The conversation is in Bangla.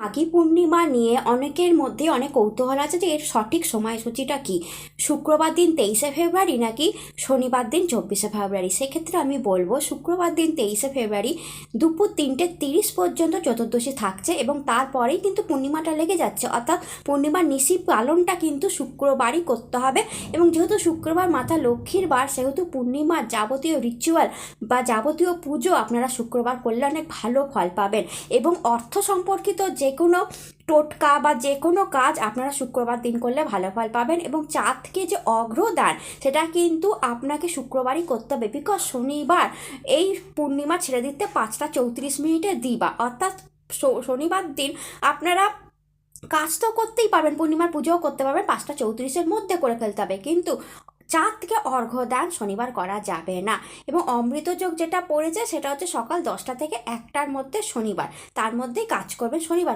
মাঘী পূর্ণিমা নিয়ে অনেকের মধ্যে অনেক কৌতূহল আছে যে এর সঠিক সময়সূচিটা কি, শুক্রবার দিন 23শে ফেব্রুয়ারি নাকি শনিবার দিন 24শে ফেব্রুয়ারি। সেক্ষেত্রে আমি বলবো শুক্রবার দিন 23শে ফেব্রুয়ারি দুপুর 3:30 পর্যন্ত চতুর্দশী থাকছে এবং তারপরেই কিন্তু পূর্ণিমাটা লেগে যাচ্ছে, অর্থাৎ পূর্ণিমার নিশি পালনটা কিন্তু শুক্রবারই করতে হবে। এবং যেহেতু শুক্রবার মাতা লক্ষ্মীর বার, সেহেতু পূর্ণিমার যাবতীয় রিচুয়াল বা যাবতীয় পুজো আপনারা শুক্রবার করলে অনেক ভালো ফল পাবেন। এবং অর্থ সম্পর্কিত যে কোনো টোটকা বা যে কোনো কাজ আপনারা শুক্রবার দিন করলে ভালো ফল পাবেন। এবং চাঁদকে যে অগ্রদান সেটা কিন্তু আপনাকে শুক্রবারই করতে হবে, বিকজ শনিবার এই পূর্ণিমা ছেড়ে দিতে 5টা 34 মিনিটে দিবা, অর্থাৎ শনিবার দিন আপনারা কাজ তো করতেই পারবেন, পূর্ণিমার পুজোও করতে পারবেন, 5টা 34-এর মধ্যে করে ফেলতে হবে, কিন্তু চাঁদকে অর্ঘ্যদান শনিবার করা যাবে না। এবং অমৃত যোগ যেটা পড়েছে সেটা হচ্ছে সকাল 10টা থেকে 1টার মধ্যে শনিবার, তার মধ্যেই কাজ করবেন শনিবার।